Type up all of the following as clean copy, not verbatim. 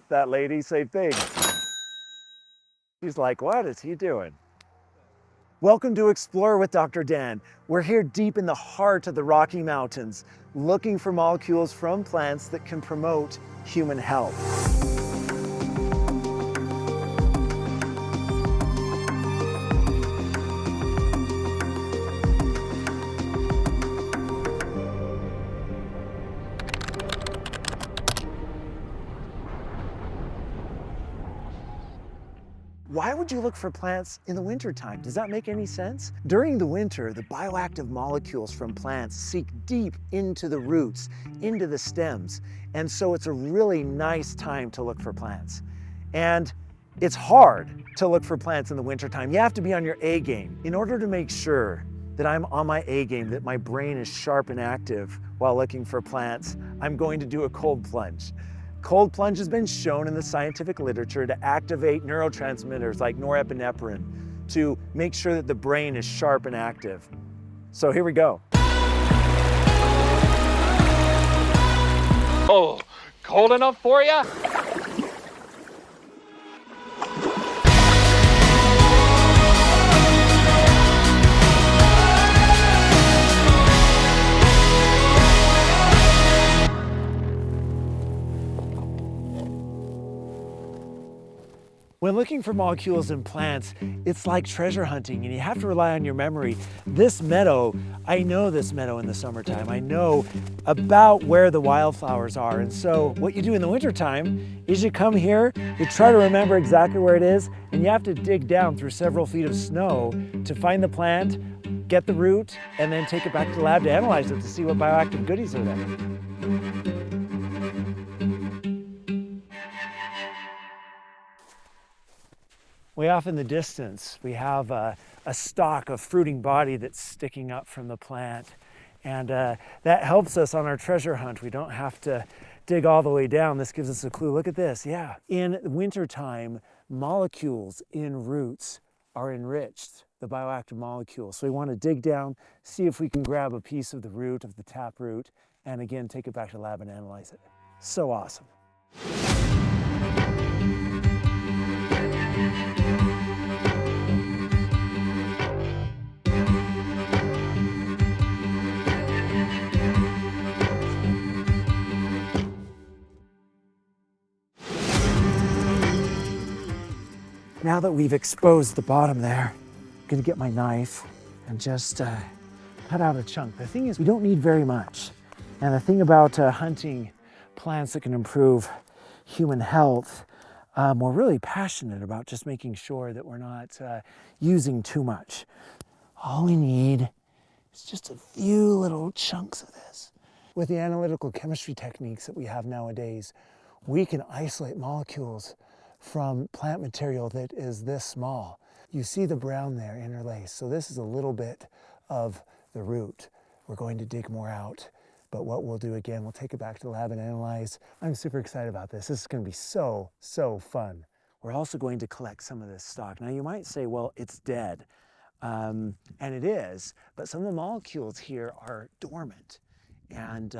That lady, same thing. She's like, what is he doing? Welcome to Explore with Dr. Dan. We're here deep in the heart of the Rocky Mountains, looking for molecules from plants that can promote human health. Why would you look for plants in the wintertime? Does that make any sense? During the winter, the bioactive molecules from plants seep deep into the roots, into the stems. And so it's a really nice time to look for plants. And it's hard to look for plants in the wintertime. You have to be on your A game. In order to make sure that I'm on my A game, that my brain is sharp and active while looking for plants, I'm going to do a cold plunge. Cold plunge has been shown in the scientific literature to activate neurotransmitters like norepinephrine to make sure that the brain is sharp and active. So here we go. Oh, cold enough for you? When looking for molecules in plants, it's like treasure hunting and you have to rely on your memory. This meadow, I know this meadow in the summertime. I know about where the wildflowers are. And so what you do in the wintertime is you come here, you try to remember exactly where it is, and you have to dig down through several feet of snow to find the plant, get the root, and then take it back to the lab to analyze it to see what bioactive goodies are there. Way off in the distance, we have a stalk of fruiting body that's sticking up from the plant. And that helps us on our treasure hunt. We don't have to dig all the way down. This gives us a clue. Look at this, yeah. In wintertime, molecules in roots are enriched, the bioactive molecules. So we want to dig down, see if we can grab a piece of the root, of the taproot, and again, take it back to the lab and analyze it. So awesome. Now that we've exposed the bottom there, I'm gonna get my knife and just cut out a chunk. The thing is, we don't need very much. And the thing about hunting plants that can improve human health, we're really passionate about just making sure that we're not using too much. All we need is just a few little chunks of this. With the analytical chemistry techniques that we have nowadays, we can isolate molecules from plant material that is this small. You see the brown there interlaced. So this is a little bit of the root. We're going to dig more out, but what we'll do again, we'll take it back to the lab and analyze. I'm super excited about this. This is going to be so fun. We're also going to collect some of this stalk. Now you might say, well, it's dead. And it is, but some of the molecules here are dormant. And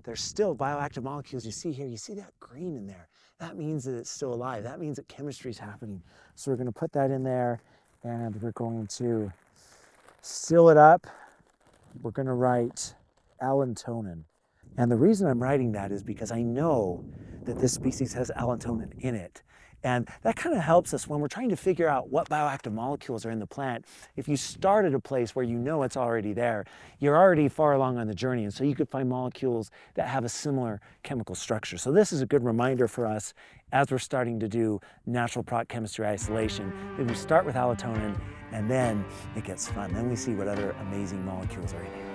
there's still bioactive molecules. You see here, you see that green in there. That means that it's still alive. That means that chemistry is happening. So we're going to put that in there and we're going to seal it up. We're going to write allantonin. And the reason I'm writing that is because I know that this species has allantonin in it. And that kind of helps us when we're trying to figure out what bioactive molecules are in the plant. If you start at a place where you know it's already there, you're already far along on the journey. And so you could find molecules that have a similar chemical structure. So this is a good reminder for us as we're starting to do natural product chemistry isolation, that we start with allantonin and then it gets fun. Then we see what other amazing molecules are in here.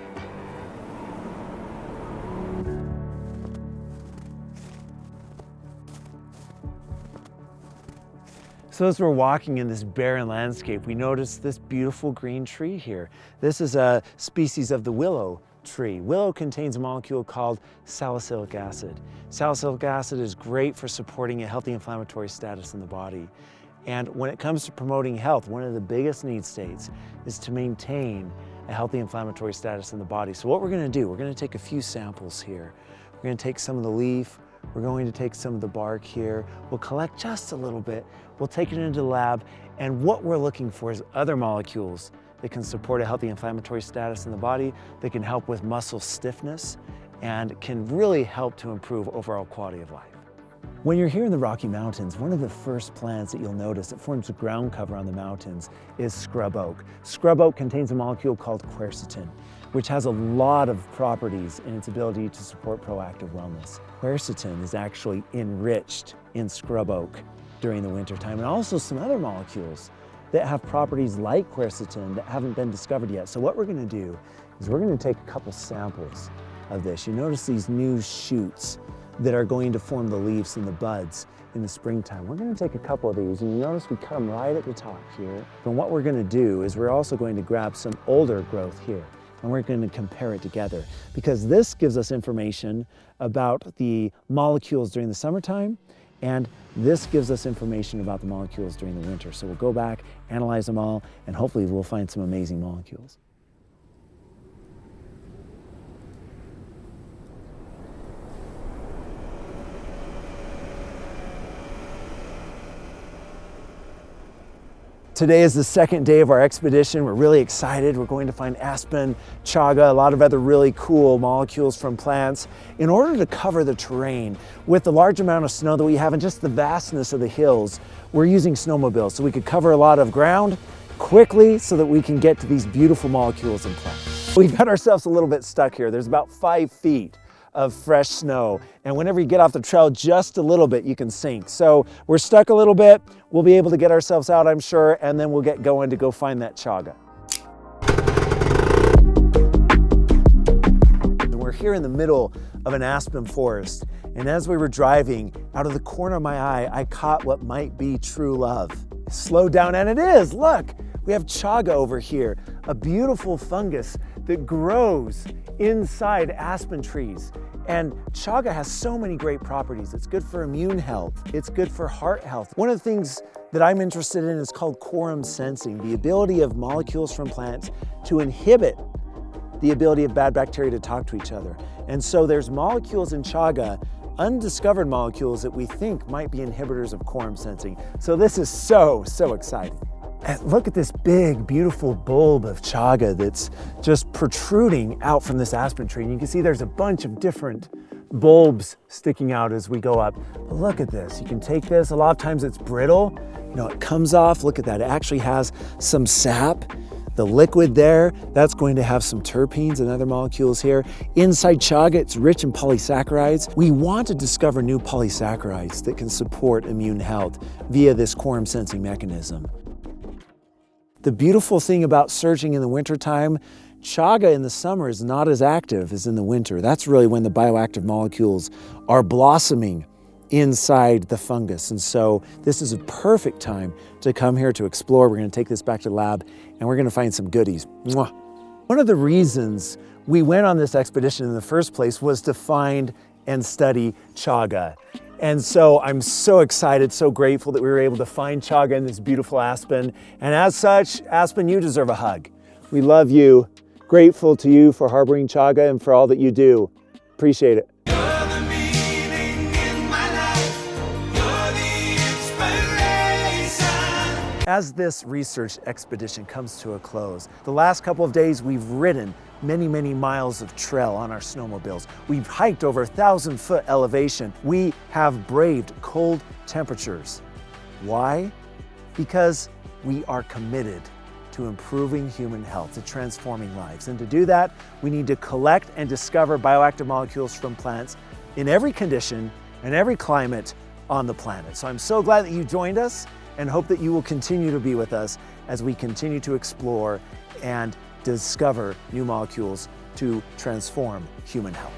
So as we're walking in this barren landscape, we notice this beautiful green tree here. This is a species of the willow tree. Willow contains a molecule called salicylic acid. Salicylic acid is great for supporting a healthy inflammatory status in the body. And when it comes to promoting health, one of the biggest need states is to maintain a healthy inflammatory status in the body. So what we're gonna do, we're gonna take a few samples here. We're gonna take some of the leaf, We're going to take some of the bark here. We'll collect just a little bit. We'll take it into the lab, and what we're looking for is other molecules that can support a healthy inflammatory status in the body, that can help with muscle stiffness, and can really help to improve overall quality of life. When you're here in the Rocky Mountains, one of the first plants that you'll notice that forms the ground cover on the mountains is scrub oak. Scrub oak contains a molecule called quercetin, which has a lot of properties in its ability to support proactive wellness. Quercetin is actually enriched in scrub oak during the wintertime, and also some other molecules that have properties like quercetin that haven't been discovered yet. So what we're gonna do is we're gonna take a couple samples of this. You notice these new shoots that are going to form the leaves and the buds in the springtime. We're gonna take a couple of these, and you notice we cut them right at the top here. And what we're gonna do is we're also going to grab some older growth here, and we're gonna compare it together, because this gives us information about the molecules during the summertime, and this gives us information about the molecules during the winter. So we'll go back, analyze them all, and hopefully we'll find some amazing molecules. Today is the second day of our expedition. We're really excited. We're going to find aspen, chaga, a lot of other really cool molecules from plants. In order to cover the terrain with the large amount of snow that we have and just the vastness of the hills, we're using snowmobiles so we could cover a lot of ground quickly so that we can get to these beautiful molecules and plants. We've got ourselves a little bit stuck here. There's about 5 feet of fresh snow, and whenever you get off the trail just a little bit, you can sink. So we're stuck a little bit. We'll be able to get ourselves out, I'm sure, and then we'll get going to go find that chaga. We're here in the middle of an aspen forest, and as we were driving, out of the corner of my eye, I caught what might be true love. Slow down, and it is, look! We have chaga over here, a beautiful fungus that grows inside aspen trees. And chaga has so many great properties. It's good for immune health. It's good for heart health. One of the things that I'm interested in is called quorum sensing, the ability of molecules from plants to inhibit the ability of bad bacteria to talk to each other. And so there's molecules in chaga, undiscovered molecules that we think might be inhibitors of quorum sensing. So this is so exciting. And look at this big, beautiful bulb of chaga that's just protruding out from this aspen tree. And you can see there's a bunch of different bulbs sticking out as we go up. But look at this, you can take this, a lot of times it's brittle. You know, it comes off, look at that, it actually has some sap. The liquid there, that's going to have some terpenes and other molecules here. Inside chaga, it's rich in polysaccharides. We want to discover new polysaccharides that can support immune health via this quorum sensing mechanism. The beautiful thing about surging in the wintertime, chaga in the summer is not as active as in the winter. That's really when the bioactive molecules are blossoming inside the fungus. And so this is a perfect time to come here to explore. We're going to take this back to the lab and we're going to find some goodies. Mwah. One of the reasons we went on this expedition in the first place was to find and study chaga. And so I'm so excited, so grateful that we were able to find chaga in this beautiful aspen. And as such, aspen, you deserve a hug. We love you. Grateful to you for harboring chaga and for all that you do. Appreciate it. As this research expedition comes to a close, the last couple of days we've ridden many miles of trail on our snowmobiles. We've hiked over 1,000-foot elevation. We have braved cold temperatures. Why? Because we are committed to improving human health, to transforming lives. And to do that, we need to collect and discover bioactive molecules from plants in every condition and every climate on the planet. So I'm so glad that you joined us and hope that you will continue to be with us as we continue to explore and discover new molecules to transform human health.